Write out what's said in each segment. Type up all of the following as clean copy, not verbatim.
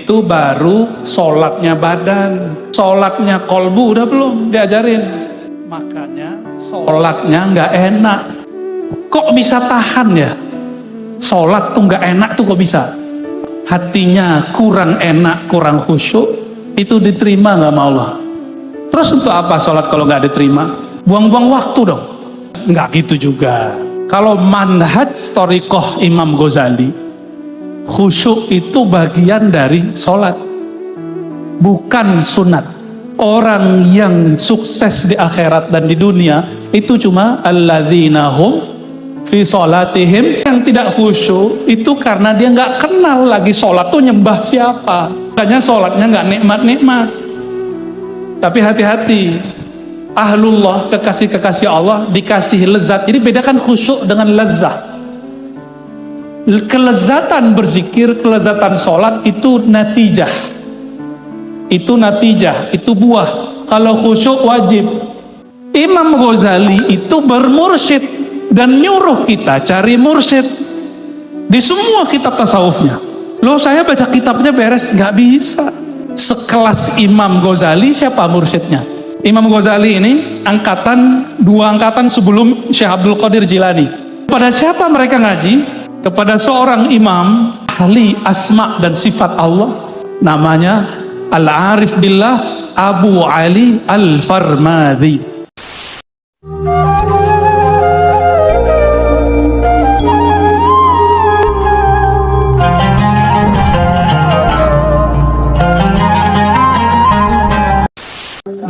itu baru sholatnya badan, sholatnya kolbu udah belum diajarin. Makanya sholatnya nggak enak. Kok bisa tahan ya? Sholat tuh nggak enak tuh kok bisa? Hatinya kurang enak, kurang khusyuk, itu diterima nggak sama Allah? Terus untuk apa sholat kalau nggak diterima? Buang-buang waktu dong. Nggak gitu juga. Kalau manhaj thariqah Imam Ghazali, khusyuk itu bagian dari sholat, bukan sunat. Orang yang sukses di akhirat dan di dunia itu cuma alladzina hum fi sholatihim, yang tidak khusyuk itu karena dia nggak kenal lagi sholat tuh nyembah siapa. Makanya sholatnya nggak nikmat-nikmat. Tapi hati-hati, ahlullah, kekasih-kekasih Allah dikasih lezat. Jadi bedakan khusyuk dengan lezat. Kelezatan berzikir, kelezatan sholat itu natijah, itu buah. Kalau khusyuk wajib. Imam Ghazali itu bermursyid dan nyuruh kita cari mursyid di semua kitab tasawufnya. Loh, saya baca kitabnya beres, nggak bisa. Sekelas Imam Ghazali siapa mursyidnya? Imam Ghazali ini dua angkatan sebelum Syekh Abdul Qadir Jilani. Pada siapa mereka ngaji? Kepada seorang imam ahli asma dan sifat Allah, namanya Al-Arif Billah Abu Ali Al-Farmadhi.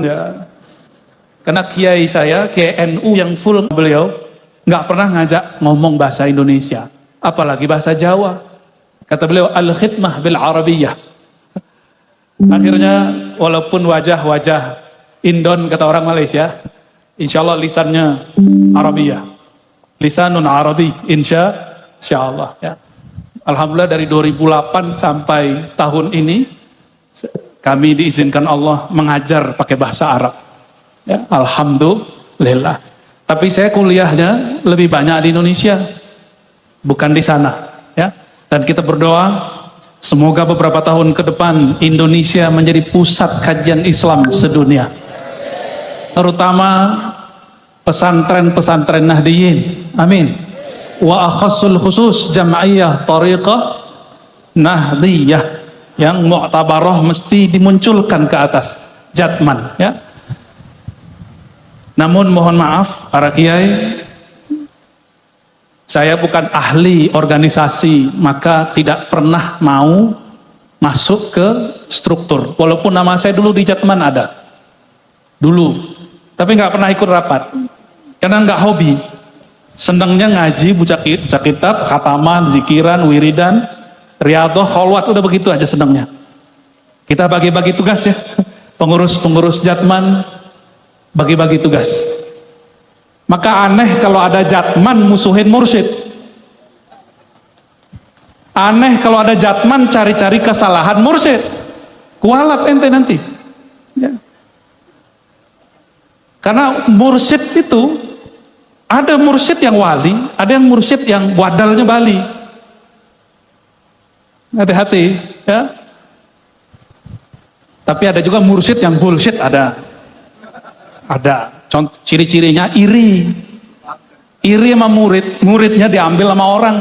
Ya. Karena kiai saya, Kiai NU yang full, beliau nggak pernah ngajak ngomong bahasa Indonesia, apalagi bahasa Jawa. Kata beliau, al-khidmah bil arabiyah. Akhirnya walaupun wajah-wajah Indon, kata orang Malaysia, insya Allah lisannya Arabiyah, lisanun Arabi, insya Allah ya. Alhamdulillah dari 2008 sampai tahun ini kami diizinkan Allah mengajar pakai bahasa Arab ya, alhamdulillah. Tapi saya kuliahnya lebih banyak di Indonesia, bukan di sana ya. Dan kita berdoa semoga beberapa tahun ke depan Indonesia menjadi pusat kajian Islam sedunia, terutama pesantren-pesantren Nahdiyin, amin. Wa akhassul khusus jam'iyah thariqah Nahdiyah yang mu'tabarah mesti dimunculkan ke atas jatman ya. Namun mohon maaf para kiai, saya bukan ahli organisasi, maka tidak pernah mau masuk ke struktur. Walaupun nama saya dulu di Jatman ada, dulu, tapi nggak pernah ikut rapat, karena nggak hobi. Senangnya ngaji, baca kitab, khataman, zikiran, wiridan, riyadhah, kholwat, udah begitu aja senangnya. Kita bagi-bagi tugas ya, pengurus Jatman bagi-bagi tugas. Maka aneh kalau ada Jatman musuhin mursyid. Aneh kalau ada Jatman cari-cari kesalahan mursyid. Kualat ente nanti ya. Karena mursyid itu ada mursyid yang wali, ada yang mursyid yang wadalnya Bali. Hati-hati ya. Tapi ada juga mursyid yang bullshit, ada contoh ciri-cirinya iri sama muridnya diambil sama orang.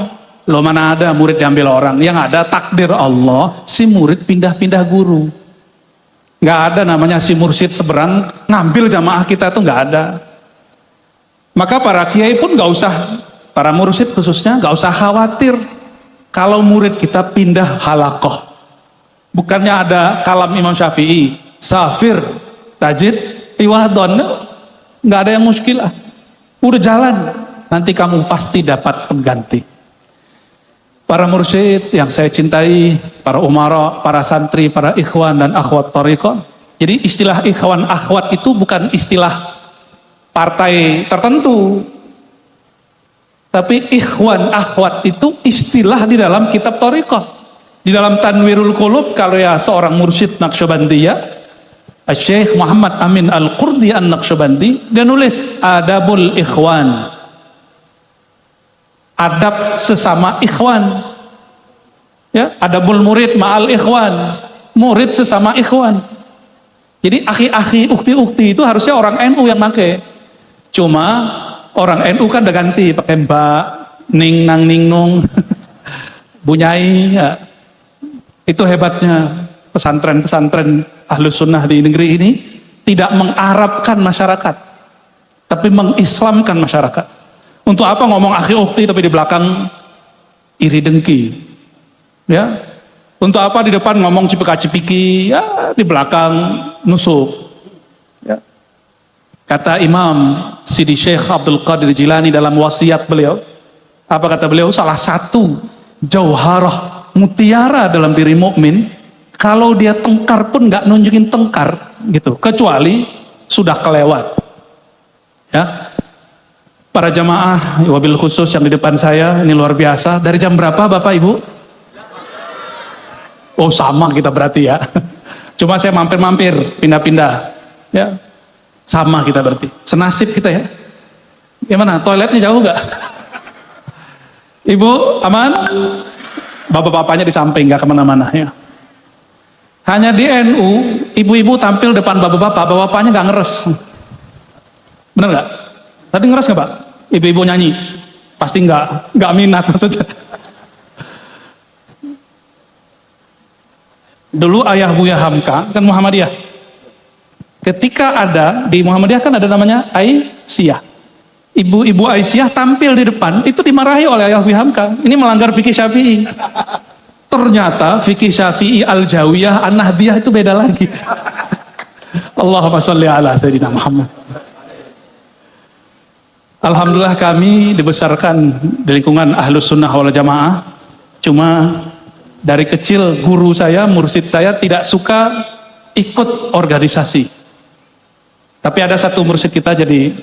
Loh, mana ada murid diambil orang, yang ada takdir Allah si murid pindah-pindah guru. Nggak ada namanya si mursyid seberang ngambil jamaah kita, tuh nggak ada. Maka para kiai pun nggak usah, para mursyid khususnya nggak usah khawatir kalau murid kita pindah halaqah. Bukannya ada kalam Imam Syafi'i, safir, tajid, iwahdon, nggak ada yang muskilah. Udah jalan, nanti kamu pasti dapat pengganti. Para mursyid yang saya cintai, para umara, para santri, para ikhwan dan akhwat thariqah. Jadi istilah ikhwan akhwat itu bukan istilah partai tertentu, tapi ikhwan akhwat itu istilah di dalam kitab thariqah. Di dalam Tanwirul Qulub, kalau ya seorang mursyid Naqsyabandiyah, Syekh Muhammad Amin Al-Qurdi An-Naqsyabandi, dia nulis adabul ikhwan, adab sesama ikhwan ya, adabul murid ma'al ikhwan, murid sesama ikhwan. Jadi akhi-akhi, ukti-ukti itu harusnya orang NU yang pakai. Cuma orang NU kan udah ganti pakai mbak, ning nang ning nung, bunyai. Ya. Itu hebatnya pesantren-pesantren Ahlus Sunnah di negeri ini, tidak mengarabkan masyarakat, tapi mengislamkan masyarakat. Untuk apa ngomong akhi ukti tapi di belakang iri dengki? Ya. Untuk apa di depan ngomong cipika-cipiki, ya di belakang nusuk. Ya. Kata Imam Sidi Syekh Abdul Qadir Jilani dalam wasiat beliau, apa kata beliau? Salah satu jauharah mutiara dalam diri mukmin, kalau dia tengkar pun nggak nunjukin tengkar, gitu. Kecuali sudah kelewat. Ya. Para jamaah, wabil khusus yang di depan saya, ini luar biasa. Dari jam berapa Bapak Ibu? Oh sama kita berarti ya. Cuma saya mampir-mampir, pindah-pindah. Ya, sama kita berarti. Senasib kita ya. Gimana? Toiletnya jauh nggak? Ibu aman? Bapak-bapaknya di samping, nggak kemana-mana ya. Hanya di NU, ibu-ibu tampil depan bapak-bapak, bapak-bapaknya nggak ngeres. Bener nggak? Tadi ngeres nggak Pak? Ibu-ibu nyanyi? Pasti nggak minat maksudnya. Dulu ayah Buya Hamka kan Muhammadiyah. Ketika ada di Muhammadiyah kan ada namanya Aisyah. Ibu-ibu Aisyah tampil di depan, itu dimarahi oleh ayah Buya Hamka. Ini melanggar fikih Syafi'i. Ternyata fikih Syafi'i Al-Jawiyah An-Nahdiyah itu beda lagi. Allahumma sholli ala sayyidina Muhammad. Alhamdulillah kami dibesarkan di lingkungan Ahlus Sunnah wal Jamaah. Cuma dari kecil guru saya, mursyid saya tidak suka ikut organisasi. Tapi ada satu mursyid kita jadi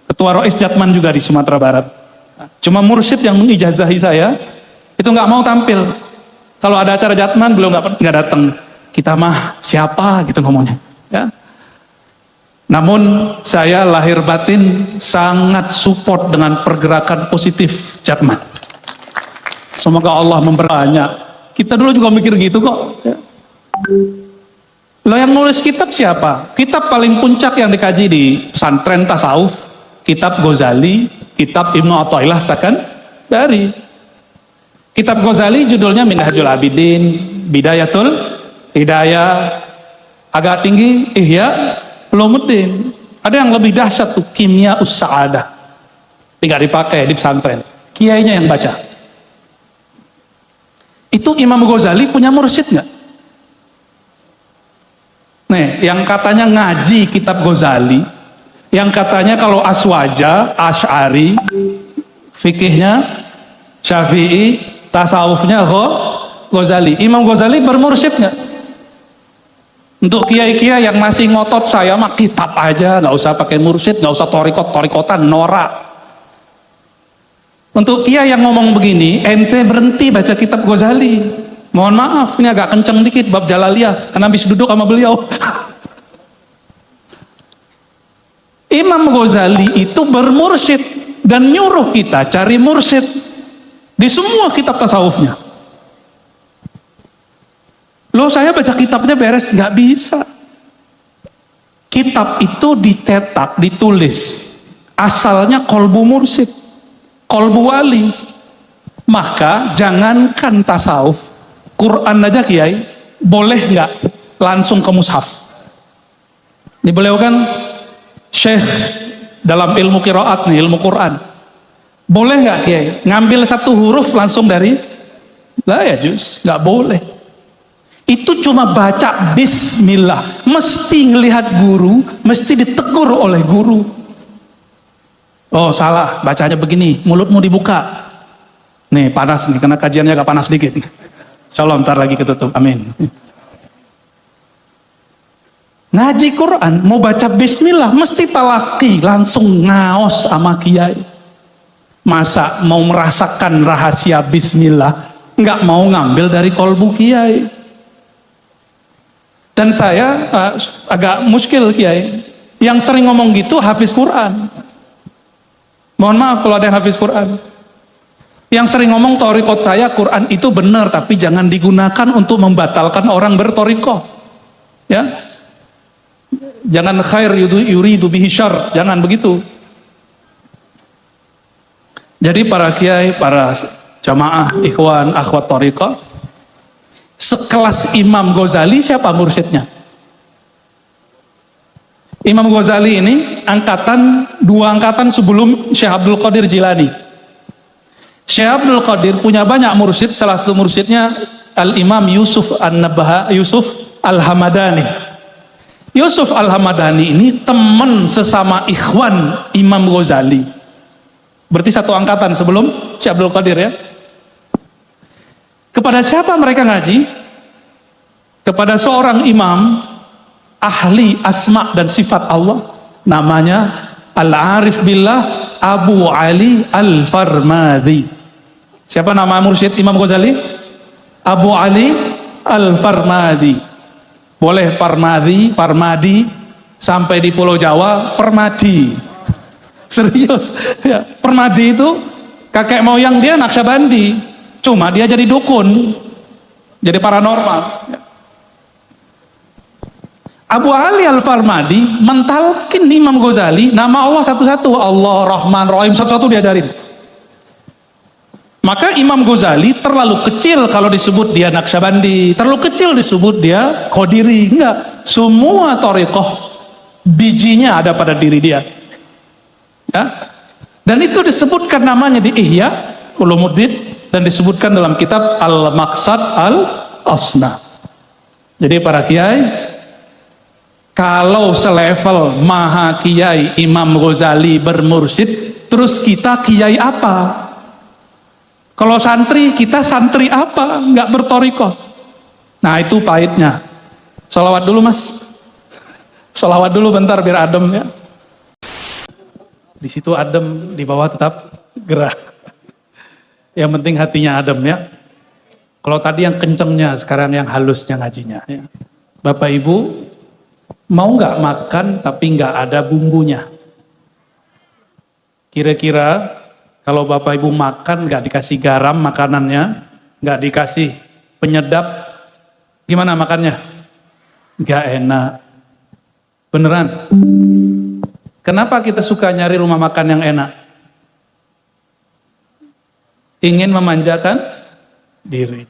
ketua Rois Jatman juga di Sumatera Barat. Cuma mursyid yang mengijazahi saya itu nggak mau tampil. Kalau ada acara Jatman belum nggak datang. Kita mah siapa gitu ngomongnya. Ya. Namun saya lahir batin sangat support dengan pergerakan positif Jatman. Semoga Allah memperbanyak. Kita dulu juga mikir gitu kok. Ya. Lo yang nulis kitab siapa? Kitab paling puncak yang dikaji di pesantren tasawuf, kitab Ghazali, kitab Ibnu Athaillah Sakandari. Kitab Ghazali judulnya Minhajul Abidin, Bidayatul Hidayah, agak tinggi Ihya Ulumuddin. Ada yang lebih dahsyat tuh Kimia Us-Sa'adah. Tidak dipakai di pesantren. Kiainya yang baca. Itu Imam Ghazali punya mursyid nggak? Nih, yang katanya ngaji kitab Ghazali, yang katanya kalau aswaja, Asy'ari, fikihnya Syafi'i, tasawufnya Ghazali. Imam Ghazali bermursyid nggak? Untuk kiai-kiai yang masih ngotot saya mah kitab aja, nggak usah pakai mursyid, nggak usah torikotan, norak. Untuk kiai yang ngomong begini, ente berhenti baca kitab Ghazali. Mohon maaf, ini agak kenceng dikit bab Jalaliyah, karena habis duduk sama beliau. Imam Ghazali itu bermursyid dan nyuruh kita cari mursyid di semua kitab tasawufnya. Loh saya baca kitabnya beres, nggak bisa. Kitab itu dicetak, ditulis, asalnya kolbu mursyid, kolbu wali. Maka jangankan tasawuf, Quran aja kiai, boleh nggak langsung ke mushaf? Ini beliau kan syekh dalam ilmu qiraat nih, ilmu Quran. Boleh nggak kiai ngambil satu huruf langsung dari? Lah ya juz, nggak boleh. Itu cuma baca bismillah, mesti ngelihat guru, mesti ditegur oleh guru. Oh salah, bacanya begini, mulutmu dibuka. Nih panas nih, karena kajiannya agak panas dikit. Insyaallah ntar lagi ketutup, amin. Ngaji Quran, mau baca bismillah, mesti talaki, langsung ngaos sama kiai. Masa mau merasakan rahasia bismillah, nggak mau ngambil dari kolbu kiai. Dan saya agak muskil kiai, yang sering ngomong gitu hafiz Quran. Mohon maaf kalau ada yang hafiz Quran. Yang sering ngomong torikot saya, Quran itu benar, tapi jangan digunakan untuk membatalkan orang bertorikoh. Ya, jangan khair yuridu bihi syarr, jangan begitu. Jadi para kiai, para jamaah, ikhwan, akhwat torikoh, sekelas Imam Ghazali siapa mursyidnya? Imam Ghazali ini dua angkatan sebelum Syekh Abdul Qadir Jilani. Syekh Abdul Qadir punya banyak mursyid, salah satu mursyidnya Al-Imam Yusuf Al-Hamadani. Yusuf Al-Hamadani ini teman sesama ikhwan Imam Ghazali. Berarti satu angkatan sebelum Syekh Abdul Qadir ya. Kepada siapa mereka ngaji? Kepada seorang imam ahli asma dan sifat Allah, namanya Al-Arif Billah Abu Ali Al-Farmadi. Siapa nama mursyid Imam Ghazali? Abu Ali Al-Farmadi. Boleh Farmadi, sampai di Pulau Jawa Permadi. Serius ya, Permadi itu kakek moyang dia Naqsyabandi, cuma dia jadi dukun, jadi paranormal. Abu Ali Al-Farmadi mentalkin Imam Ghazali nama Allah satu-satu, Allah Rahman Rahim, satu-satu diajarin. Maka Imam Ghazali terlalu kecil kalau disebut dia Naqsyabandi, terlalu kecil disebut dia Qadiri. Enggak, semua thariqah bijinya ada pada diri dia ya? Dan itu disebutkan namanya di Ihya Ulumuddin dan disebutkan dalam kitab Al-Maqsad Al-Asna. Jadi para kiai, kalau selevel maha kiai Imam Ghazali bermursyid, terus kita kiai apa? Kalau santri, kita santri apa? Nggak bertorikoh. Nah itu pahitnya. Sholawat dulu mas. Sholawat dulu bentar biar adem ya. Di situ adem, di bawah tetap gerak. Yang penting hatinya adem ya. Kalau tadi yang kencengnya, sekarang yang halusnya ngajinya. Ya. Bapak Ibu, mau nggak makan tapi nggak ada bumbunya? Kira-kira kalau Bapak Ibu makan nggak dikasih garam makanannya, nggak dikasih penyedap, gimana makannya? Nggak enak. Beneran. Kenapa kita suka nyari rumah makan yang enak? Ingin memanjakan diri.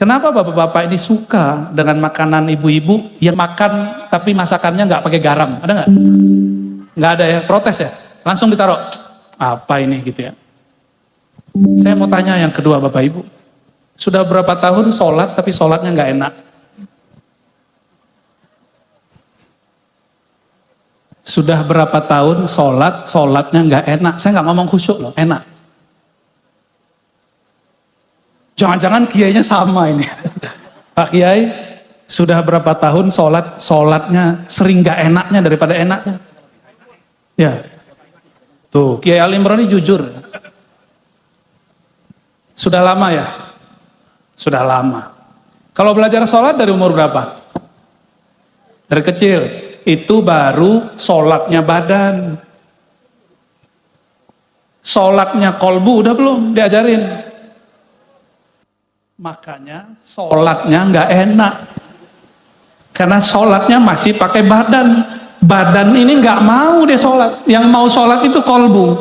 Kenapa bapak-bapak ini suka dengan makanan ibu-ibu yang makan tapi masakannya nggak pakai garam? Ada nggak? Nggak ada ya, protes ya? Langsung ditaruh. Apa ini gitu ya? Saya mau tanya yang kedua Bapak Ibu. Sudah berapa tahun sholat tapi sholatnya nggak enak? Sudah berapa tahun sholatnya nggak enak? Saya nggak ngomong khusyuk loh, enak. Jangan-jangan kiainya sama ini. Pak Kiai, sudah berapa tahun sholatnya sering nggak enaknya daripada enaknya? Ya. Tuh, Kiai Ali Imran ini jujur. Sudah lama ya? Sudah lama. Kalau belajar sholat dari umur berapa? Dari kecil. Itu baru sholatnya badan. Sholatnya kolbu udah belum diajarin? Makanya sholatnya nggak enak. Karena sholatnya masih pakai badan. Badan ini nggak mau dia sholat. Yang mau sholat itu kolbu.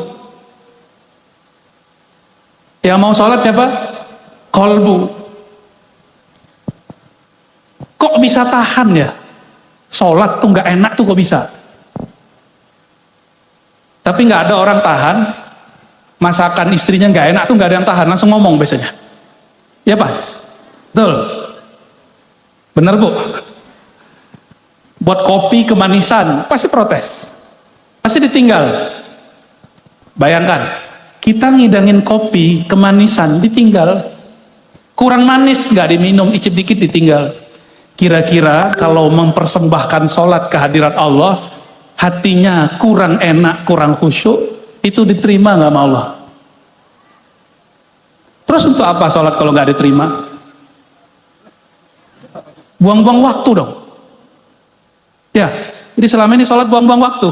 Yang mau sholat siapa? Kolbu. Kok bisa tahan ya? Sholat tuh nggak enak tuh kok bisa? Tapi nggak ada orang tahan. Masakan istrinya nggak enak tuh nggak ada yang tahan. Langsung ngomong biasanya. Ya Pak? Betul? Bener Bu? Buat kopi kemanisan, pasti protes. Pasti ditinggal. Bayangkan, kita ngidangin kopi kemanisan, ditinggal. Kurang manis, nggak diminum, icip dikit ditinggal. Kira-kira kalau mempersembahkan sholat kehadirat Allah, hatinya kurang enak, kurang khusyuk, itu diterima nggak sama Allah? Terus untuk apa sholat kalau nggak diterima? Buang-buang waktu dong. Ya, jadi selama ini sholat buang-buang waktu.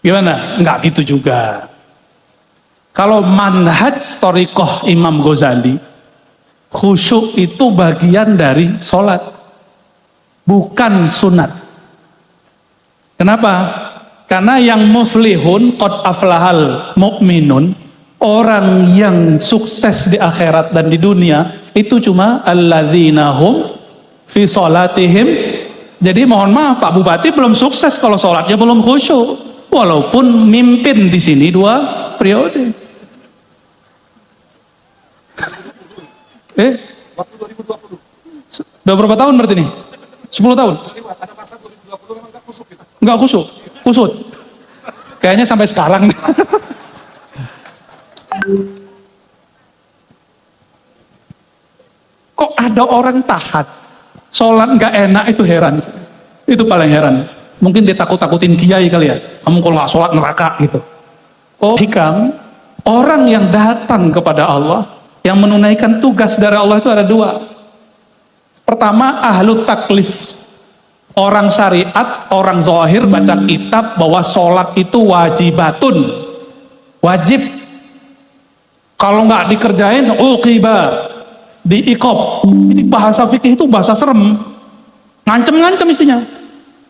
Gimana? Enggak gitu juga. Kalau manhaj thariqah Imam Ghazali, khusyuk itu bagian dari sholat, bukan sunat. Kenapa? Karena yang muflihun, qad aflahal mu'minun, orang yang sukses di akhirat dan di dunia, itu cuma alladzina hum fi sholatihim. Jadi mohon maaf, Pak Bupati belum sukses kalau sholatnya belum khusyuk, walaupun mimpin di sini 2 periode. Waktu 2020. Udah berapa tahun berarti nih? 10 tahun? Ada masa 2020 memang nggak kusuk kita. Enggak kusuk? Kusut? Kayaknya sampai sekarang. Kok ada orang tahat sholat nggak enak, itu heran. Itu paling heran. Mungkin dia takut-takutin kiai kali ya. Kamu kalau nggak sholat neraka gitu. Oh, hikam, orang yang datang kepada Allah, yang menunaikan tugas dari Allah itu ada 2. Pertama, ahlu taklif, orang syariat, orang zahir baca kitab bahwa sholat itu wajibatun, wajib. Kalau nggak dikerjain, uqiba, diiqab. Ini bahasa fikih itu bahasa serem, ngancem-ngancem isinya.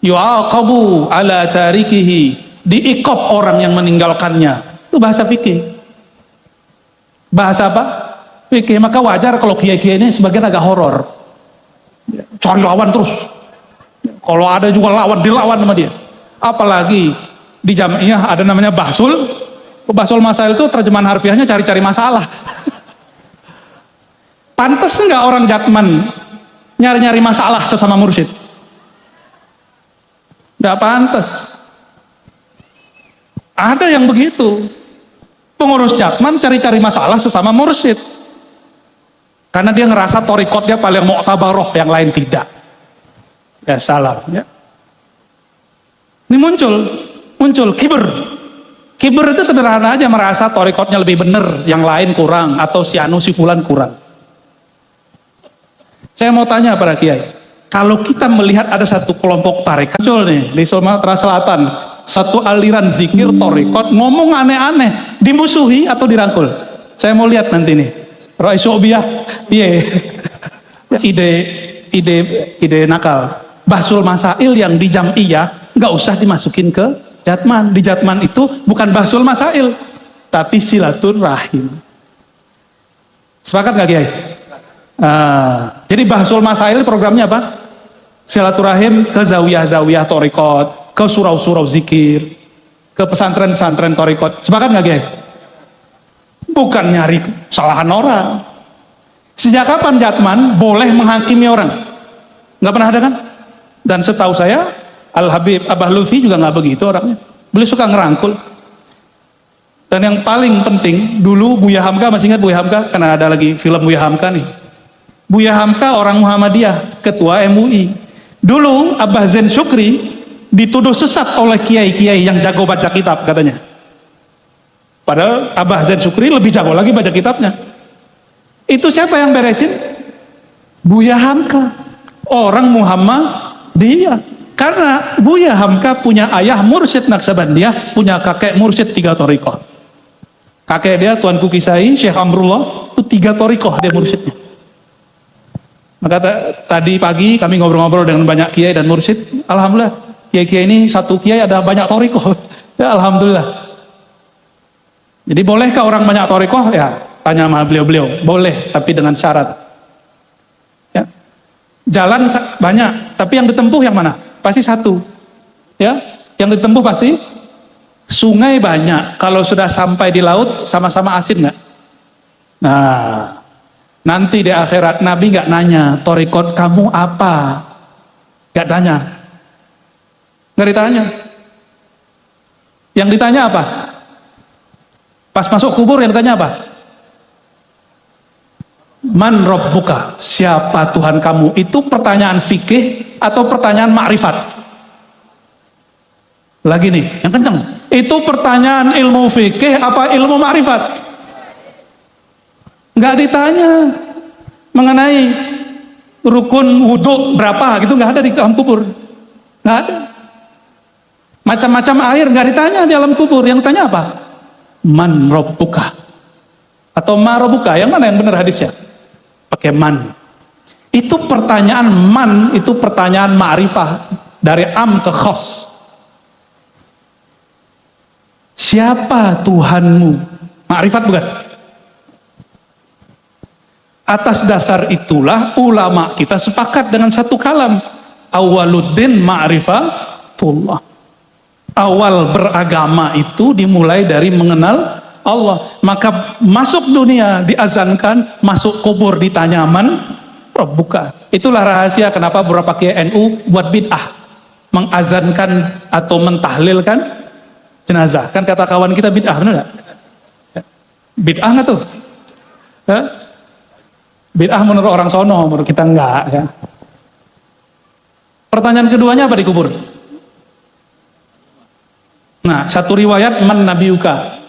Yu'aqabu ala tarikihi, diiqab orang yang meninggalkannya. Itu bahasa fikih. Bahasa apa? Fikih. Maka wajar kalau kiai-kiai ini sebagian agak horor, cari lawan terus. Kalau ada juga lawan, dilawan sama dia. Apalagi di jamiah ada namanya bahsul. Bahsul masail itu terjemahan harfiahnya cari-cari masalah. Pantes nggak orang Jatman nyari-nyari masalah sesama mursyid? Nggak pantas. Ada yang begitu. Pengurus Jatman cari-cari masalah sesama mursyid. Karena dia ngerasa thariqat dia paling mu'tabaroh, yang lain tidak. Ya salah. Ya. Ini muncul kiber. Kiber itu sederhana aja, merasa thariqatnya lebih benar, yang lain kurang, atau si anu si fulan kurang. Saya mau tanya pada kiai, kalau kita melihat ada satu kelompok tarekat muncul nih di Sumatera Selatan, satu aliran zikir thariqat ngomong aneh-aneh, dimusuhi atau dirangkul? Saya mau lihat nanti nih. Raisobiyah, ide nakal. Bahsul masail yang di jam'iyah nggak usah dimasukin ke Jatman. Di Jatman itu bukan bahsul masail, tapi silaturahim. Sepakat nggak Kiai? Jadi bahsul masail programnya apa? Silaturahim ke zawiyah-zawiyah thariqat, ke surau-surau zikir, ke pesantren-pesantren thariqat. Sepakat nggak Kiai? Bukan nyari kesalahan orang. Sejak kapan Jatman boleh menghakimi orang? Nggak pernah ada kan? Dan setahu saya Al-Habib Abah Lutfi juga nggak begitu orangnya. Beliau suka ngerangkul. Dan yang paling penting, dulu Buya Hamka, masih ingat Buya Hamka? Karena ada lagi film Buya Hamka nih. Buya Hamka orang Muhammadiyah, ketua MUI. Dulu Abah Zain Syukri dituduh sesat oleh kiai-kiai yang jago baca kitab katanya. Padahal Abah Zain Syukri lebih jago lagi baca kitabnya. Itu siapa yang beresin? Buya Hamka, orang Muhammadiyah. Karena Buya Hamka punya ayah mursyid Naqsabandiyah, punya kakek mursyid 3 thariqah. Kakek dia Tuanku Kisai, Syekh Amrullah, itu 3 thariqah dia mursyidnya. Maka tadi pagi kami ngobrol-ngobrol dengan banyak kiai dan mursyid. Alhamdulillah, kiai-kiai ini satu kiai ada banyak thariqah. Ya alhamdulillah. Jadi bolehkah orang banyak thariqah? Ya, tanya sama beliau-beliau. Boleh, tapi dengan syarat. Ya. Jalan banyak, tapi yang ditempuh yang mana? Pasti satu. Ya, yang ditempuh pasti sungai banyak. Kalau sudah sampai di laut, sama-sama asin nggak? Nah, nanti di akhirat Nabi nggak nanya, thariqat kamu apa? Nggak tanya. Nggak ditanya. Yang ditanya apa? Pas masuk kubur yang ditanya apa? Man rabbuka, siapa Tuhan kamu? Itu pertanyaan fikih atau pertanyaan makrifat? Lagi nih, yang kenceng. Itu pertanyaan ilmu fikih apa ilmu makrifat? Nggak ditanya mengenai rukun wudhu berapa gitu, nggak ada di alam kubur. Nggak ada. Macam-macam air nggak ditanya di alam kubur. Yang ditanya apa? Man rabbuka. Atau ma rabbuka, yang mana yang benar hadisnya? Pakai man. Itu pertanyaan man, itu pertanyaan ma'rifah. Dari am ke khos. Siapa Tuhanmu? Ma'rifat bukan? Atas dasar itulah ulama kita sepakat dengan satu kalam. Awaluddin ma'rifatullah. Awal beragama itu dimulai dari mengenal Allah. Maka masuk dunia diazankan, masuk kubur ditanya man rabbuka. Itulah rahasia kenapa beberapa kiai NU buat bid'ah, mengazankan atau mentahlilkan jenazah. Kan kata kawan kita bid'ah, benar nggak? Bid'ah nggak tuh? Bid'ah menurut orang sono, menurut kita enggak. Ya. Pertanyaan keduanya apa dikubur? Nah, satu riwayat man nabiuka.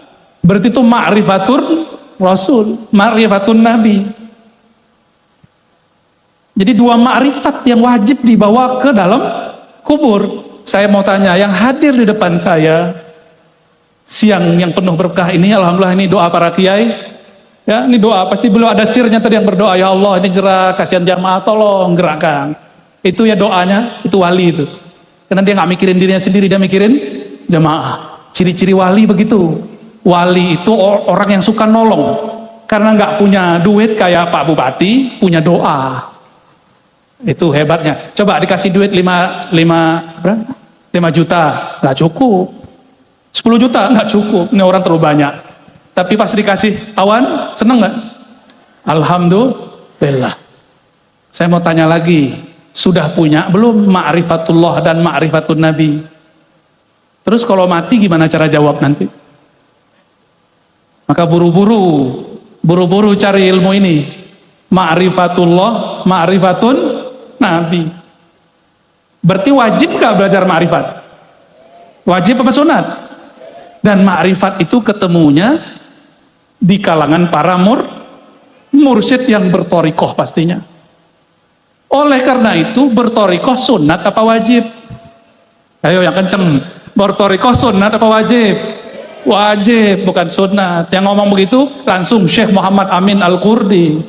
Berarti itu ma'rifatur rasul, ma'rifatun nabi. Jadi dua ma'rifat yang wajib dibawa ke dalam kubur. Saya mau tanya, yang hadir di depan saya siang yang penuh berkah ini, alhamdulillah ini doa para kiai. Ya, ini doa, pasti beliau ada sirnya tadi yang berdoa, ya Allah ini gerak, kasihan jamaah, tolong gerakkan. Itu ya doanya, itu wali itu. Karena dia nggak mikirin dirinya sendiri, dia mikirin jamaah. Ciri-ciri wali begitu. Wali itu orang yang suka nolong. Karena nggak punya duit kayak Pak Bupati, punya doa. Itu hebatnya. Coba dikasih duit 5 juta, nggak cukup. 10 juta, nggak cukup. Ini orang terlalu banyak. Tapi pas dikasih awan, seneng nggak? Alhamdulillah. Saya mau tanya lagi, sudah punya belum ma'rifatullah dan ma'rifatun nabi? Terus kalau mati gimana cara jawab nanti? Maka buru-buru cari ilmu ini. Ma'rifatullah, ma'rifatun nabi. Berarti wajib nggak belajar ma'rifat? Wajib apa sunat? Dan ma'rifat itu ketemunya di kalangan para mursyid yang bertorikoh pastinya. Oleh karena itu bertorikoh sunat apa wajib? Ayo yang kenceng. Bertorikoh sunat apa wajib? Wajib, bukan sunat. Yang ngomong begitu langsung Syekh Muhammad Amin Al-Qurdi.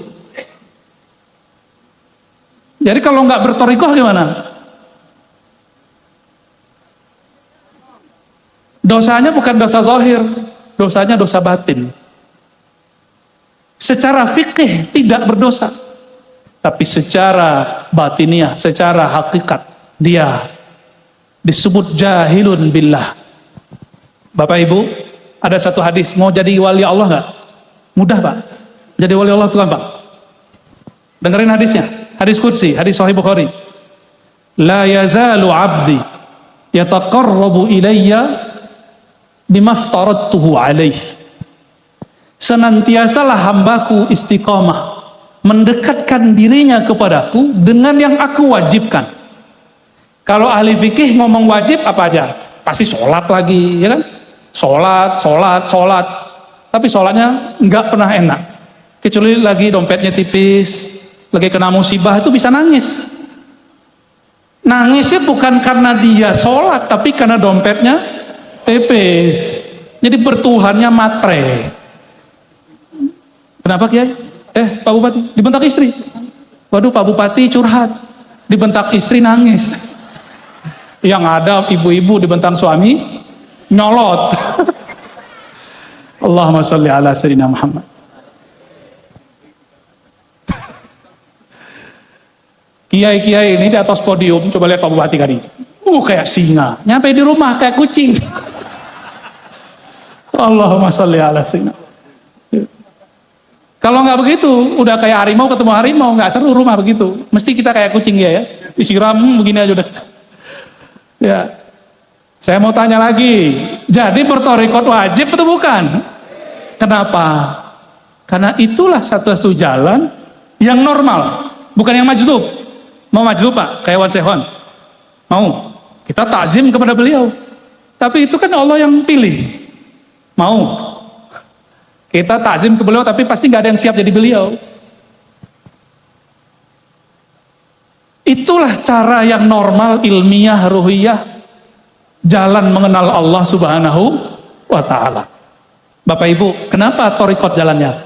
Jadi kalau nggak bertorikoh gimana? Dosanya bukan dosa zahir, dosanya dosa batin. Secara fikih tidak berdosa, tapi secara batiniah, secara hakikat dia disebut jahilun billah. Bapak Ibu, ada satu hadis, mau jadi wali Allah nggak? Mudah Pak, jadi wali Allah itu gampang. Dengerin hadisnya, hadis qudsi, hadis Sahih Bukhari. La yazalu abdi yataqarrabu ilayya bimaftaradtuhu alaih. Senantiasalah hambaku istiqamah mendekatkan dirinya kepadaku dengan yang aku wajibkan. Kalau ahli fikih ngomong wajib apa aja? Pasti sholat lagi, ya kan? Sholat. Tapi sholatnya nggak pernah enak. Kecuali lagi dompetnya tipis, lagi kena musibah itu bisa nangis. Nangisnya bukan karena dia sholat, tapi karena dompetnya tipis. Jadi bertuhannya matre. Kenapa Kiai? Pak Bupati dibentak istri. Waduh, Pak Bupati curhat, dibentak istri nangis. Yang ada ibu-ibu dibentak suami nyolot. Allahumma sholli ala sayyidina Muhammad. Kiai-kiai ini di atas podium, coba lihat Pak Bupati tadi. Kayak singa, nyampe di rumah kayak kucing. Allahumma sholli ala sayyidina. Kalau nggak begitu, udah kayak harimau ketemu harimau, nggak seru rumah begitu. Mesti kita kayak kucing ya, disiram begini aja udah. Ya, saya mau tanya lagi. Jadi bertorikot wajib atau bukan? Kenapa? Karena itulah satu-satu jalan yang normal, bukan yang majzub. Mau majzub Pak, kayak Wan Sehwan? Mau? Kita takzim kepada beliau. Tapi itu kan Allah yang pilih. Mau? Kita takzim ke beliau, tapi pasti nggak ada yang siap jadi beliau. Itulah cara yang normal, ilmiah, ruhiyah, jalan mengenal Allah Subhanahu wa Ta'ala. Bapak Ibu, kenapa torikot jalannya?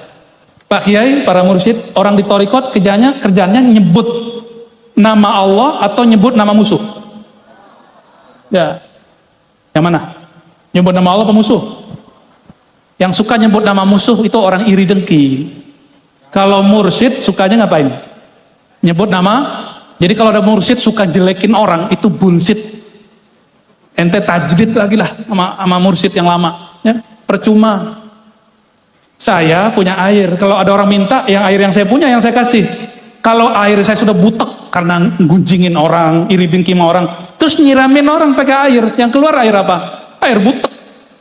Pak Kiai, para mursyid, orang di torikot kerjanya nyebut nama Allah atau nyebut nama musuh? Ya, yang mana? Nyebut nama Allah apa musuh? Yang suka nyebut nama musuh itu orang iri dengki. Kalau mursyid sukanya ngapain? Nyebut nama. Jadi kalau ada mursyid suka jelekin orang, itu bullshit. Ente tajdid lagi lah sama mursyid yang lama, ya, percuma. Saya punya air, kalau ada orang minta, yang air yang saya punya yang saya kasih. Kalau air saya sudah butek karena gunjingin orang, iri dengki sama orang, terus nyiramin orang pakai air, yang keluar air apa? Air butek,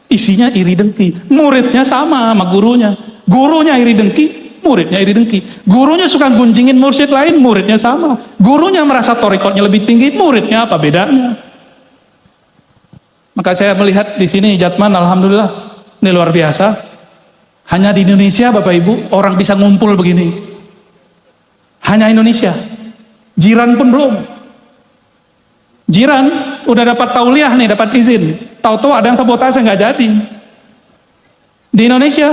isinya iri dengki. Muridnya sama gurunya, gurunya iri dengki, muridnya iri dengki. Gurunya suka gunjingin mursyid lain, muridnya sama. Gurunya merasa torikotnya lebih tinggi, muridnya apa bedanya? Maka saya melihat di sini Jatman, alhamdulillah, ini luar biasa. Hanya di Indonesia, Bapak Ibu, orang bisa ngumpul begini. Hanya Indonesia. Jiran pun belum. Jiran udah dapat tauliah nih, dapat izin. Tahu-tahu ada yang sabotase nggak jadi. Di Indonesia,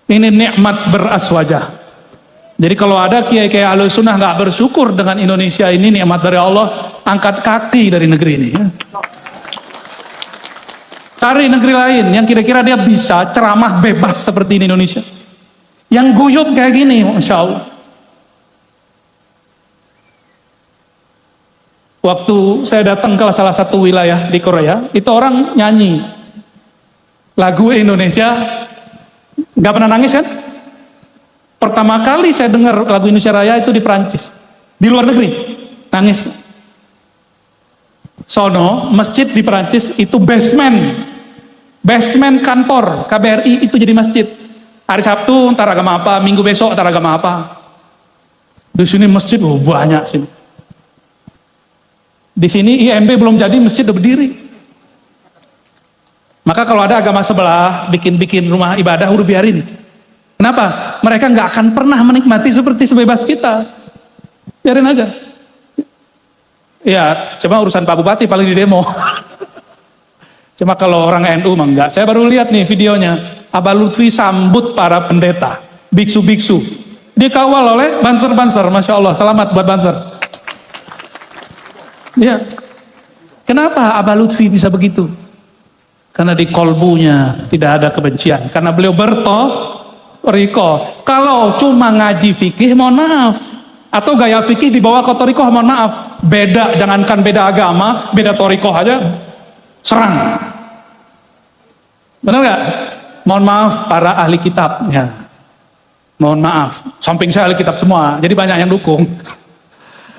ini nikmat beraswajah. Jadi kalau ada kiai-kiai Ahlussunnah nggak bersyukur dengan Indonesia ini nikmat dari Allah, angkat kaki dari negeri ini. Ya. Cari negeri lain yang kira-kira dia bisa ceramah bebas seperti di Indonesia. Yang guyup kayak gini, Masya Allah. Waktu saya datang ke salah satu wilayah di Korea, itu orang nyanyi lagu Indonesia, gak pernah nangis kan? Pertama kali saya dengar lagu Indonesia Raya itu di Perancis, di luar negeri, nangis. Sono, masjid di Perancis itu basement kantor KBRI itu jadi masjid. Hari Sabtu ntar agama apa, Minggu besok ntar agama apa. Di sini masjid banyak sini. Di sini IMB belum jadi, masjid udah berdiri. Maka kalau ada agama sebelah bikin rumah ibadah, udah biarin. Kenapa? Mereka nggak akan pernah menikmati seperti sebebas kita. Biarin aja. Ya, coba urusan Pak Bupati paling di demo. Cuma kalau orang NU mah enggak. Saya baru lihat nih videonya. Abah Lutfi sambut para pendeta, biksu-biksu. Dikawal oleh banser-banser, Masya Allah. Selamat buat banser. Ya. Kenapa Abah Lutfi bisa begitu? Karena di kolbunya tidak ada kebencian. Karena beliau bertorikoh. Kalau cuma ngaji fikih, mohon maaf. Atau gaya fikih dibawa ke torikoh, mohon maaf. Beda, jangankan beda agama, beda torikoh aja. Serang. Benar gak? Mohon maaf para ahli kitab ya. Mohon maaf, samping saya ahli kitab semua, jadi banyak yang dukung.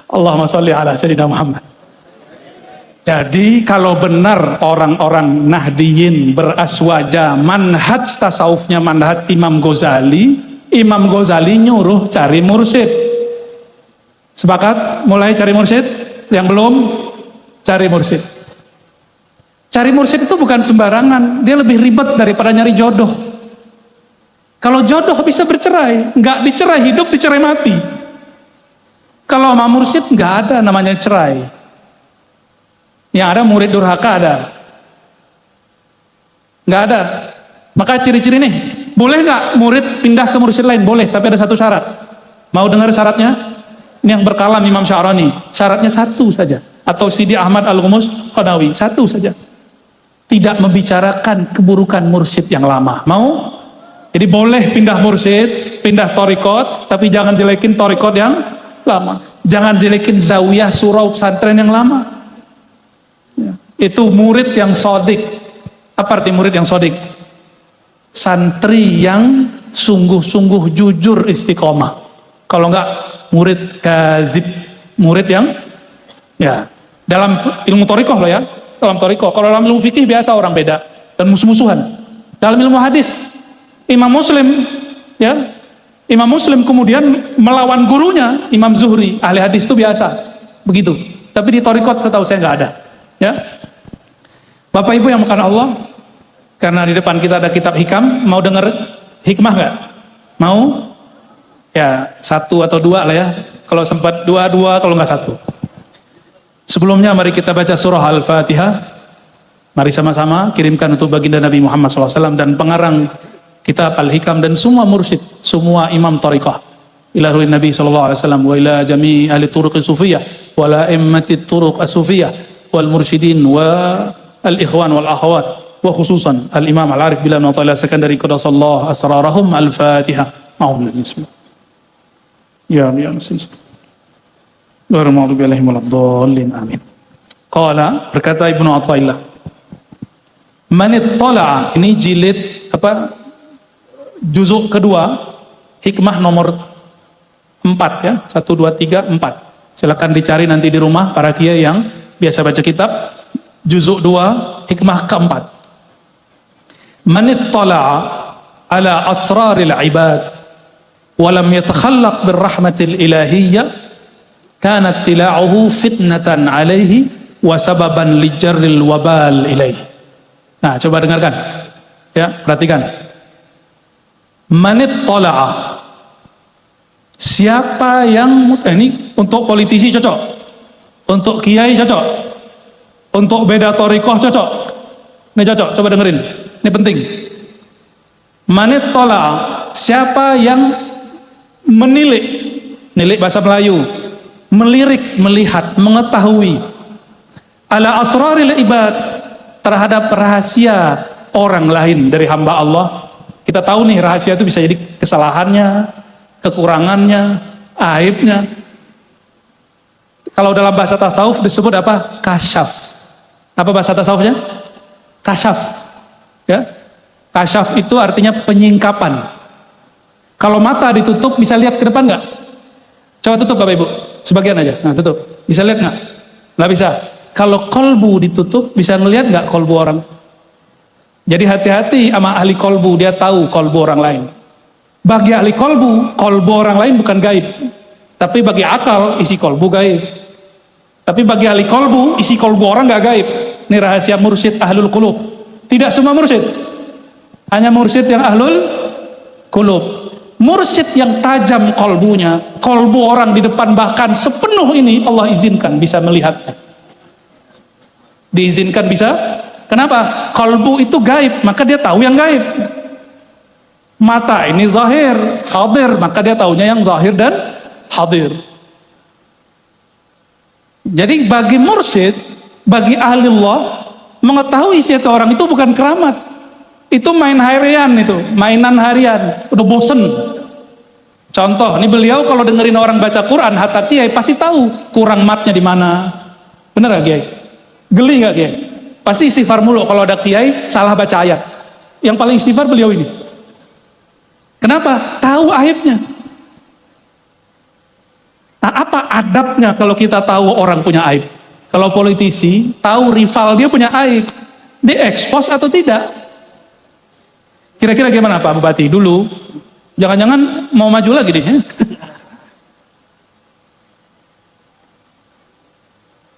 Allahumma sholli ala sayyidina Muhammad. Jadi kalau benar orang-orang Nahdiyin beraswaja, manhaj tasawufnya manhaj Imam Ghazali nyuruh cari mursyid. Sepakat? Mulai cari mursyid? Yang belum, cari mursyid. Cari mursyid itu bukan sembarangan, dia lebih ribet daripada nyari jodoh. Kalau jodoh bisa bercerai, nggak dicerai hidup, dicerai mati. Kalau sama mursyid nggak ada namanya cerai. Yang ada murid durhaka ada, nggak ada. Maka ciri-ciri nih, boleh nggak murid pindah ke mursyid lain? Boleh, tapi ada satu syarat. Mau dengar syaratnya? Ini yang berkalam Imam Sya'rani. Syaratnya satu saja. Atau Sidi Ahmad Al-Ghumus Qanawi, satu saja. Tidak membicarakan keburukan mursyid yang lama. Mau? Jadi boleh pindah mursyid, pindah torikot, tapi jangan jelekin torikot yang lama. Jangan jelekin zawiyah surau pesantren yang lama. Ya. Itu murid yang sodik. Apa arti murid yang sodik? Santri yang sungguh-sungguh jujur istiqomah. Kalau enggak, murid kazib. Murid yang ya dalam ilmu torikoh loh ya. Dalam toriko, kalau dalam ilmu fikih biasa orang beda dan musuh-musuhan. Dalam ilmu hadis, Imam Muslim kemudian melawan gurunya Imam Zuhri, ahli hadis itu biasa, begitu. Tapi di torikot setahu saya nggak ada. Ya, Bapak Ibu yang makan Allah, karena di depan kita ada kitab hikam, mau dengar hikmah nggak? Mau? Ya satu atau dua lah ya. Kalau sempat dua, kalau nggak satu. Sebelumnya mari kita baca surah Al-Fatihah. Mari sama-sama kirimkan untuk baginda Nabi Muhammad SAW dan pengarang kitab Al-Hikam dan semua mursyid, semua imam tariqah. Ila ruhin Nabi SAW wa ila jami ahli turuq sufiyah wa la immati turuq as-sufiyah wal mursyidin wa al-ikhwan wal akhawat wa khususan al-imam al-arif bila ta'ala Sakandari qadasallahu asrarahum. Al-Fatihah. Bismillah. Ya Bismillah. Warahmatullahi wabarakatuh. Amin. Qala, berkata Ibnu Athaillah, man ittala'a, ini jilid juzuk kedua, hikmah nomor 4 ya, 1, 2, 3, 4. Silakan dicari nanti di rumah para kiai yang biasa baca kitab, juzuk 2, hikmah keempat. Man ittala'a ala asraril ibad wa lam yatakhallaq birrahmatil ilahiyyah kanat tila'uhu fitnatan alaihi wa sababan lijarril wabal ilaihi. Nah, coba dengarkan. Ya, perhatikan. Manit tola'a. Siapa yang ini untuk politisi cocok, untuk kiai cocok, untuk beda thariqah cocok. Ini cocok, coba dengerin. Ini penting. Manit tola'a. Siapa yang nilik bahasa Melayu, melirik, melihat, mengetahui ala asraril ibad, terhadap rahasia orang lain dari hamba Allah. Kita tahu nih rahasia itu bisa jadi kesalahannya, kekurangannya, aibnya. Kalau dalam bahasa tasawuf disebut apa? Kasyaf. Apa bahasa tasawufnya? Kasyaf. Ya. Kasyaf itu artinya penyingkapan. Kalau mata ditutup bisa lihat ke depan nggak? Coba tutup Bapak Ibu, sebagian aja. Nah tutup. Bisa lihat nggak? Nggak bisa. Kalau kolbu ditutup, bisa ngelihat nggak kolbu orang? Jadi hati-hati sama ahli kolbu, dia tahu kolbu orang lain. Bagi ahli kolbu orang lain bukan gaib. Tapi bagi akal, isi kolbu gaib. Tapi bagi ahli kolbu, isi kolbu orang nggak gaib. Ini rahasia mursyid ahlul qulub. Tidak semua mursyid. Hanya mursyid yang ahlul qulub. Mursyid yang tajam kolbunya, kolbu orang di depan bahkan sepenuh ini Allah izinkan bisa melihatnya. Diizinkan bisa. Kenapa? Kalbu itu gaib, maka dia tahu yang gaib. Mata ini zahir, hadir, maka dia tahunya yang zahir dan hadir. Jadi bagi mursyid, bagi ahli Allah, mengetahui siapa orang itu bukan keramat. Itu main harian, itu mainan harian, udah bosen. Contoh, ini beliau kalau dengerin orang baca Quran, hatta kiai pasti tahu kurang matnya di mana. Bener gak kiai? Geli nggak kiai? Pasti istighfar mulu kalau ada kiai salah baca ayat. Yang paling istighfar beliau ini. Kenapa? Tahu aibnya. Nah, apa adabnya kalau kita tahu orang punya aib? Kalau politisi tahu rival dia punya aib, diekspos atau tidak? Kira-kira gimana Pak Bupati? Dulu, jangan-jangan mau maju lagi deh.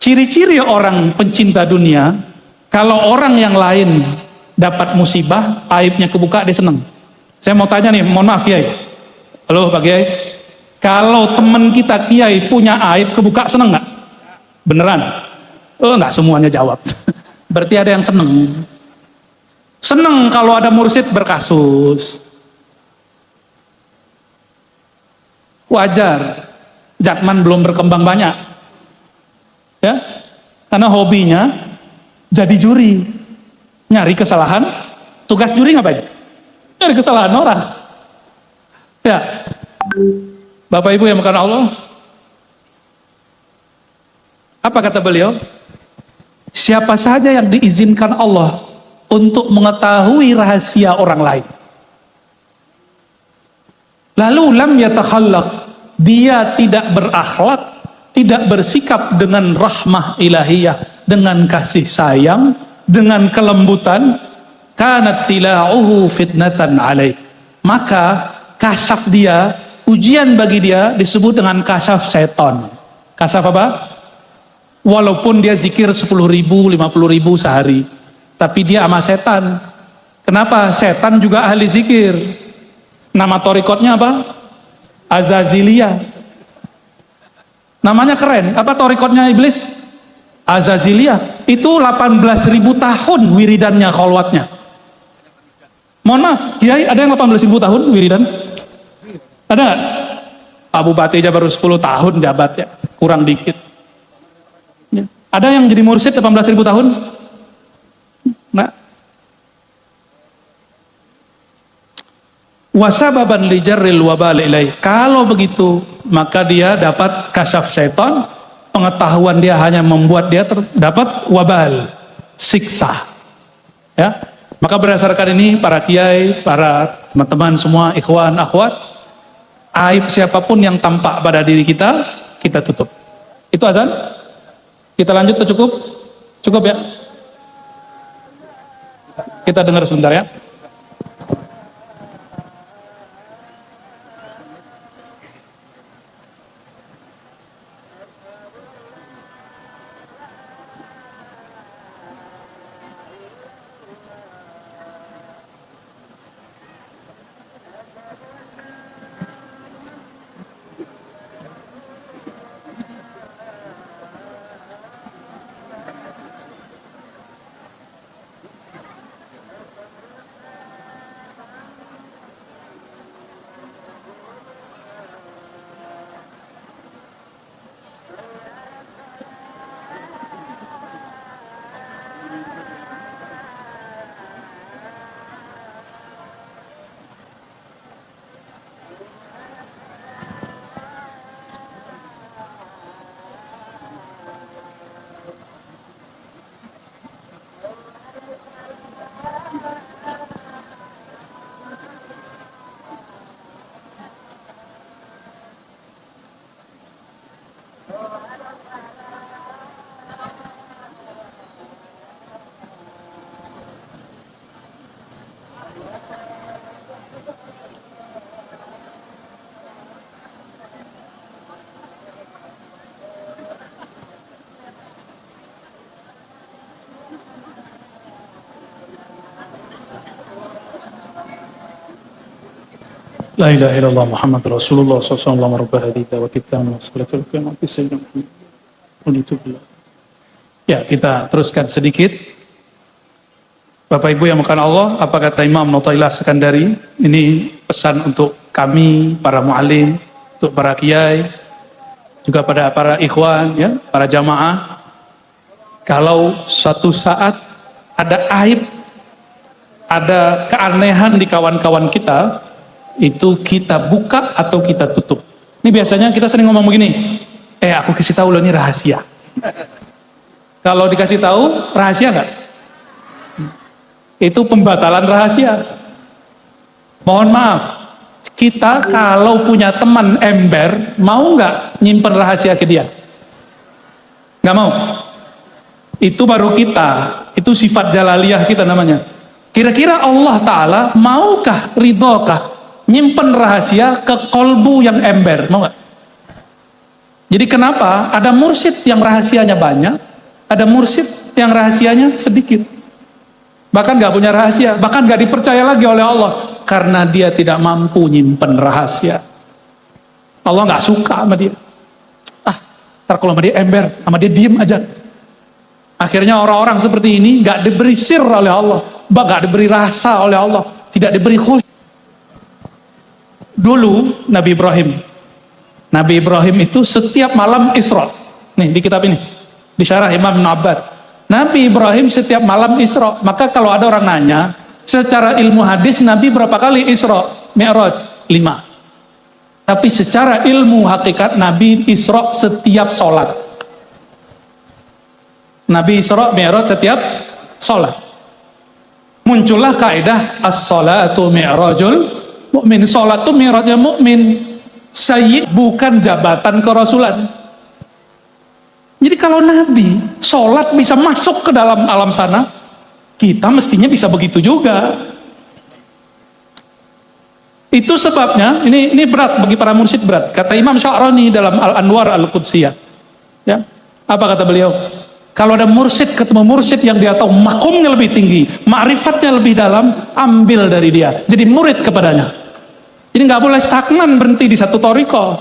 Ciri-ciri orang pencinta dunia, kalau orang yang lain dapat musibah, aibnya kebuka, dia seneng. Saya mau tanya nih, mohon maaf Kiai. Halo Pak Kiai. Kalau teman kita Kiai punya aib kebuka, seneng nggak? Beneran? Oh nggak semuanya jawab. Berarti ada yang seneng. Seneng kalau ada mursyid berkasus. Wajar. Jatman belum berkembang banyak. Ya, karena hobinya jadi juri, nyari kesalahan. Tugas juri ngapain? Nyari kesalahan orang. Ya, Bapak Ibu yang bukan Allah, apa kata beliau? Siapa saja yang diizinkan Allah untuk mengetahui rahasia orang lain, lalu lam yatakhallaq, dia tidak berakhlak, tidak bersikap dengan rahmah ilahiyah, dengan kasih sayang, dengan kelembutan, kanat tila'uhu fitnatan alaih, maka kasyaf dia, ujian bagi dia disebut dengan kasyaf seton. Kasyaf apa? Walaupun dia zikir 10.000, 50.000 sehari, tapi dia sama setan. Kenapa? Setan juga ahli zikir. Nama torikotnya apa? Azaziliyah. Namanya keren. Apa torikotnya iblis? Azaziliyah itu 18.000 tahun wiridannya, kholwatnya. Mohon maaf, Kiai, ada yang 18.000 tahun wiridan? Ada nggak? Pak Bupati aja baru 10 tahun jabat ya, kurang dikit. Ya. Ada yang jadi mursyid 18.000 tahun? Nggak. Wasababan lijarril wabal ilaih. Kalau begitu, maka dia dapat kasyaf syaitan. Pengetahuan dia hanya membuat dia dapat wabal, siksa. Ya, maka berdasarkan ini para kiai, para teman-teman semua, ikhwan, akhwat, aib siapapun yang tampak pada diri kita, kita tutup. Itu azan. Kita lanjut atau cukup? Cukup ya. Kita dengar sebentar ya. La ilaha illallah Muhammad Rasulullah sallallahu alaihi wasallam. Ya, kita teruskan sedikit. Bapak Ibu yang makan Allah, apa kata Imam Notailah Sekandari? Ini pesan untuk kami, para mu'alim, untuk para kiai, juga pada para ikhwan, ya, para jamaah. Kalau suatu saat ada aib, ada keanehan di kawan-kawan kita, itu kita buka atau kita tutup. Ini biasanya kita sering ngomong begini, aku kasih tahu lo ini rahasia. Kalau dikasih tahu rahasia nggak? Itu pembatalan rahasia. Mohon maaf, kita kalau punya teman ember, mau nggak nyimpen rahasia ke dia? Nggak mau. Itu baru kita, itu sifat jalaliyah kita namanya. Kira-kira Allah Ta'ala maukah, ridhokah nyimpen rahasia ke kolbu yang ember, mau nggak? Jadi kenapa ada mursyid yang rahasianya banyak, ada mursyid yang rahasianya sedikit, bahkan nggak punya rahasia, bahkan nggak dipercaya lagi oleh Allah karena dia tidak mampu nyimpen rahasia. Allah nggak suka sama dia. Ntar kalau sama dia ember, sama dia diem aja. Akhirnya orang-orang seperti ini nggak diberi sir oleh Allah, nggak diberi rasa oleh Allah, tidak diberi khusyuk. Dulu Nabi Ibrahim itu setiap malam Isra. Nih di kitab ini, di syarah Imam Ibn Abbad. Nabi Ibrahim setiap malam Isra. Maka kalau ada orang nanya, secara ilmu hadis Nabi berapa kali Isra? Mi'raj? 5. Tapi secara ilmu hakikat Nabi Isra setiap sholat. Nabi Isra Mi'raj setiap sholat. Muncullah kaidah as-sholatu mi'rajul mukmin. Sholat itu mi'rajnya mukmin. Sayyid bukan jabatan kerasulan. Jadi kalau Nabi sholat bisa masuk ke dalam alam sana, kita mestinya bisa begitu juga. Itu sebabnya ini berat bagi para mursyid, berat. Kata Imam Sya'rani dalam Al-Anwar Al-Qudsiyah, ya, apa kata beliau? Kalau ada mursyid ketemu mursyid yang dia tahu makomnya lebih tinggi, ma'rifatnya lebih dalam, ambil dari dia, jadi murid kepadanya. Jadi nggak boleh stagnan berhenti di satu toriko.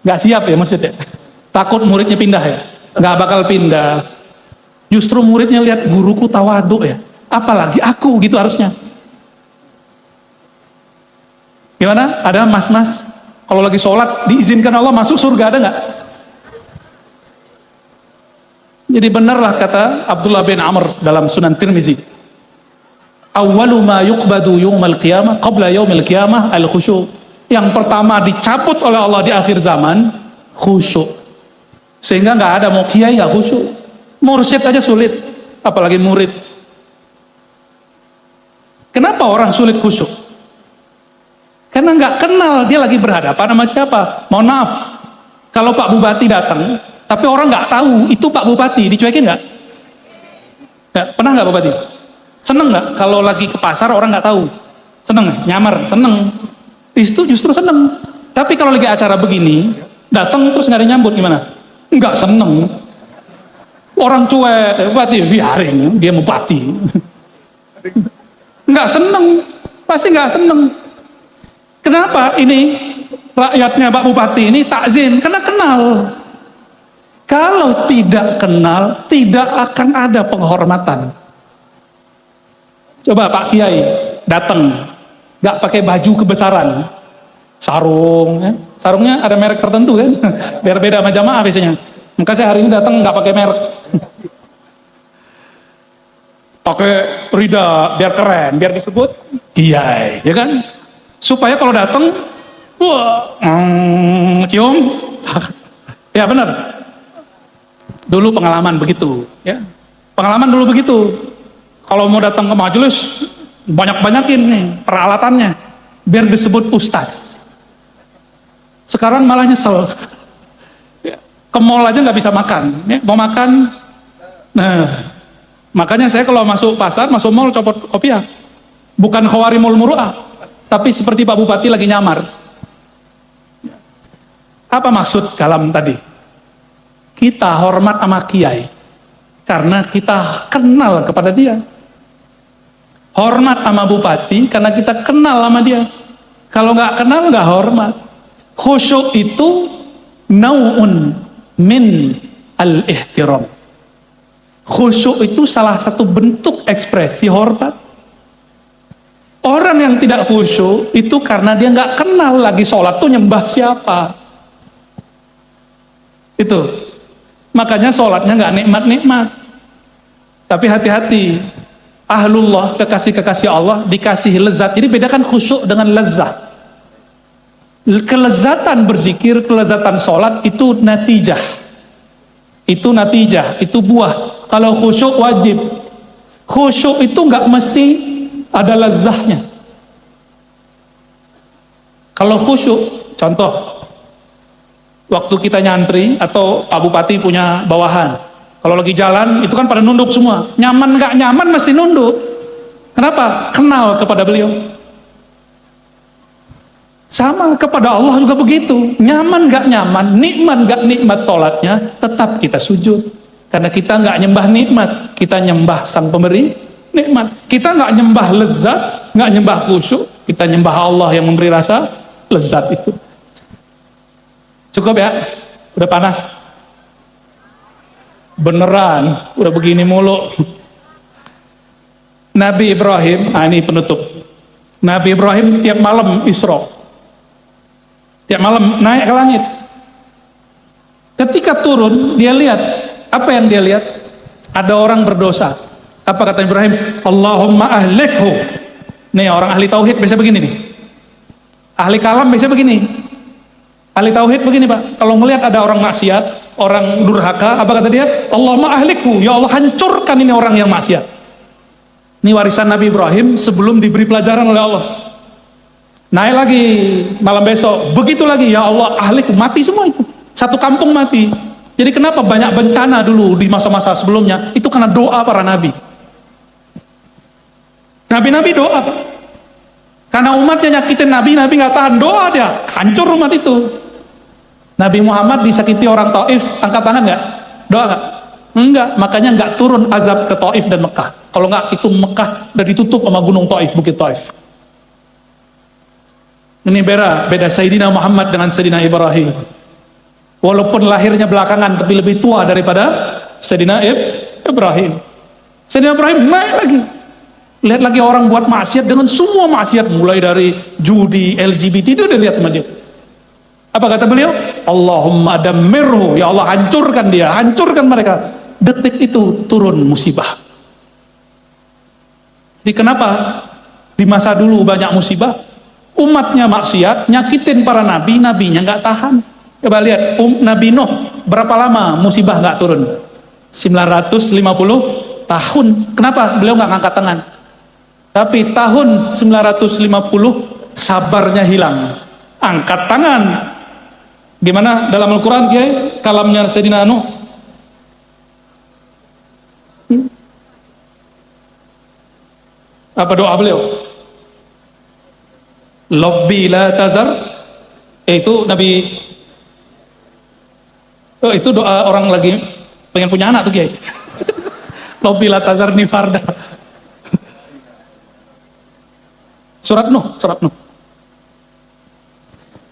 Nggak siap ya maksudnya. Takut muridnya pindah ya? Nggak bakal pindah. Justru muridnya lihat guruku tawaduk ya. Apalagi aku gitu harusnya. Gimana? Ada mas-mas kalau lagi sholat diizinkan Allah masuk surga, ada nggak? Jadi benarlah kata Abdullah bin Amr dalam Sunan Tirmizi, awwalu ma yuqbadu yawmal qiyamah qabla yaumil qiyamah al khusyu'. Yang pertama dicabut oleh Allah di akhir zaman khusyuk. Sehingga nggak ada mau kiai nggak khusyuk, mursyid aja sulit, apalagi murid. Kenapa orang sulit khusyuk? Karena nggak kenal dia lagi berhadapan sama siapa. Mohon maaf, kalau Pak Bupati datang, tapi orang nggak tahu itu Pak Bupati, dicuekin nggak? Nggak, pernah nggak Bupati? Seneng nggak kalau lagi ke pasar orang nggak tahu? Seneng nggak? Nyamar, seneng. Itu justru seneng. Tapi kalau lagi acara begini, datang terus nggak ada nyambut gimana? Nggak seneng. Orang cuek, Bupati biarin, dia Bupati. Nggak seneng, pasti nggak seneng. Kenapa ini rakyatnya Pak Bupati ini takzim? Karena kenal. Kalau tidak kenal, tidak akan ada penghormatan. Coba Pak Kiai datang, nggak pakai baju kebesaran, sarung, ya. Sarungnya ada merek tertentu kan, biar beda sama jamaah biasanya. Maka saya hari ini datang nggak pakai merek, pakai rida biar keren, biar disebut Kiai, ya kan? Supaya kalau datang, wah, cium, ya benar. Dulu pengalaman begitu, ya. Pengalaman dulu begitu. Kalau mau datang ke majelis, banyak-banyakin nih peralatannya, biar disebut ustaz. Sekarang malah nyesel. Ke mall aja nggak bisa makan, ya. Mau makan, nah, makanya saya kalau masuk pasar, masuk mall copot kopiah. Bukan khawarimul muru'ah, tapi seperti Pak Bupati lagi nyamar. Apa maksud kalam tadi? Kita hormat sama kiai karena kita kenal kepada dia. Hormat sama bupati karena kita kenal sama dia. Kalau nggak kenal nggak hormat. Khusyuk itu nau'un min al-ihtiram. Khusyuk itu salah satu bentuk ekspresi hormat. Orang yang tidak khusyuk itu karena dia nggak kenal lagi sholat tuh nyembah siapa. Itu. Makanya sholatnya nggak nikmat-nikmat. Tapi hati-hati. Ahlullah, kekasih-kekasih Allah, dikasih lezat. Jadi bedakan khusyuk dengan lezat. Kelezatan berzikir, kelezatan sholat itu natijah. Itu natijah, itu buah. Kalau khusyuk wajib. Khusyuk itu nggak mesti ada lezahnya. Kalau khusyuk, contoh, waktu kita nyantri atau Pak Bupati punya bawahan, kalau lagi jalan itu kan pada nunduk semua. Nyaman nggak nyaman mesti nunduk. Kenapa? Kenal kepada beliau. Sama kepada Allah juga begitu. Nyaman nggak nyaman, nikmat nggak nikmat sholatnya, tetap kita sujud. Karena kita nggak nyembah nikmat, kita nyembah sang pemberi nikmat. Kita nggak nyembah lezat, nggak nyembah khusyuk, kita nyembah Allah yang memberi rasa lezat itu. Cukup ya? Udah panas? Beneran, udah begini mulu. Nabi Ibrahim, ini penutup. Nabi Ibrahim tiap malam Isra. Tiap malam naik ke langit. Ketika turun, dia lihat. Apa yang dia lihat? Ada orang berdosa. Apa kata Ibrahim? Allahumma ahlikhu. Nih orang ahli tauhid biasa begini nih. Ahli kalam biasa begini. Ahli tauhid begini Pak. Kalau melihat ada orang maksiat, orang durhaka, apa kata dia? Allahumma ahlikhu. Ya Allah hancurkan ini orang yang maksiat. Ini warisan Nabi Ibrahim sebelum diberi pelajaran oleh Allah. Naik lagi malam besok. Begitu lagi. Ya Allah ahlikhu. Mati semua itu. Satu kampung mati. Jadi kenapa banyak bencana dulu di masa-masa sebelumnya? Itu karena doa para nabi. Nabi-nabi doa Pak. Karena umatnya nyakitin Nabi nggak tahan, doa dia, hancur umat itu. Nabi Muhammad disakiti orang Taif, angkat tangan nggak? Doa nggak? Enggak, makanya nggak turun azab ke Taif dan Mekah. Kalau nggak itu Mekah udah ditutup sama gunung Taif, bukit Taif. Ini beda Sayyidina Muhammad dengan Sayyidina Ibrahim. Walaupun lahirnya belakangan, tapi lebih tua daripada Sayyidina Ibrahim. Sayyidina Ibrahim naik lagi. Lihat lagi orang buat maksiat dengan semua maksiat, mulai dari judi, LGBT, itu udah lihat sama dia. Apa kata beliau? Allahumma damirhu, ya Allah hancurkan dia, hancurkan mereka. Detik itu turun musibah. Jadi kenapa di masa dulu banyak musibah? Umatnya maksiat, nyakitin para nabi, nabinya nggak tahan. Coba lihat, Nabi Nuh berapa lama musibah nggak turun? 950 tahun. Kenapa? Beliau nggak ngangkat tangan. Tapi tahun 950 sabarnya hilang. Angkat tangan. Gimana dalam Al-Quran, Kiai? Kalamnya Sayyidina Nuh. Apa doa beliau? Lobby la tazar. Itu Nabi. Oh, itu doa orang lagi pengen punya anak tuh, Kiai. Lobby la tazar ni farda. Surat Nuh, surat Nuh.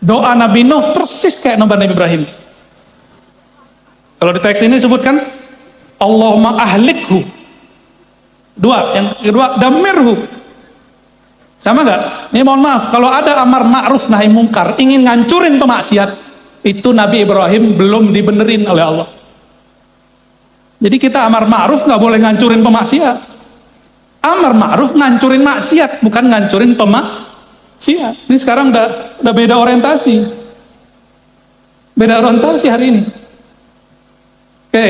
Doa Nabi Nuh persis kayak Nabi Ibrahim. Kalau di teks ini disebutkan Allahumma ahlikhu. Dua, yang kedua damirhu. Sama nggak? Ini mohon maaf, kalau ada amar ma'ruf nahi mungkar, ingin ngancurin pemaksiat, itu Nabi Ibrahim belum dibenerin oleh Allah. Jadi kita amar ma'ruf nggak boleh ngancurin pemaksiat. Amar ma'ruf ngancurin maksiat, bukan ngancurin pemaksiat. Ini sekarang udah beda orientasi. Beda orientasi hari ini. Oke.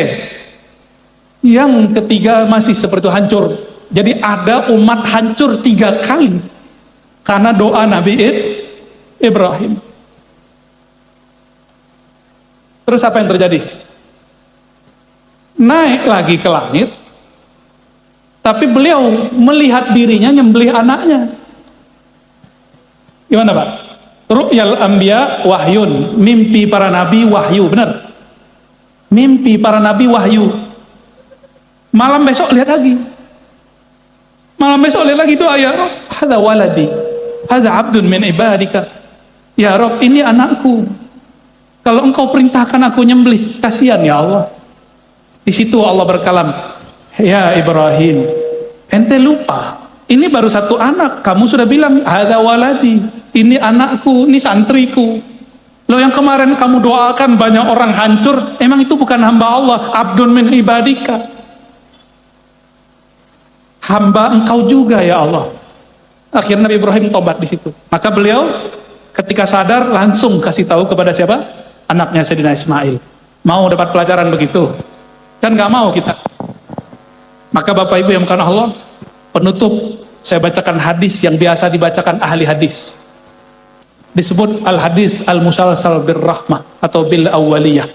Yang ketiga masih seperti itu, hancur. Jadi ada umat hancur 3 kali karena doa Nabi Ibrahim. Terus apa yang terjadi? Naik lagi ke langit, tapi beliau melihat dirinya nyembelih anaknya. Gimana Pak? Ru'yal anbiya wahyun, mimpi para nabi wahyu, benar? Mimpi para nabi wahyu. Malam besok lihat lagi. Malam besok lihat lagi doa, ya Rob, hadza waladi, hadza abdun min ibadika. Ya Rob, ini anakku. Kalau engkau perintahkan aku nyembelih, kasihan ya Allah. Di situ Allah berkalam, ya Ibrahim, ente lupa, ini baru 1 anak, kamu sudah bilang hadza waladi, ini anakku, ini santriku. Lo yang kemarin kamu doakan banyak orang hancur, emang itu bukan hamba Allah, abdun min ibadika. Hamba engkau juga ya Allah. Akhirnya Nabi Ibrahim tobat di situ. Maka beliau ketika sadar langsung kasih tahu kepada siapa? Anaknya Sayyidina Ismail. Mau dapat pelajaran begitu? Kan nggak mau kita. Maka Bapak Ibu yang bukan Allah, penutup saya bacakan hadis yang biasa dibacakan ahli hadis. Disebut al-hadis al-musalsal birrahmah atau bil awwaliyah.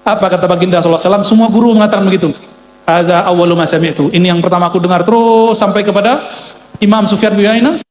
Apa kata baginda sallallahu alaihi wasallam? Semua guru mengatakan begitu. Hadza awwalu ma sami'tu. Ini yang pertama aku dengar, terus sampai kepada Imam Sufyan bin Uyainah.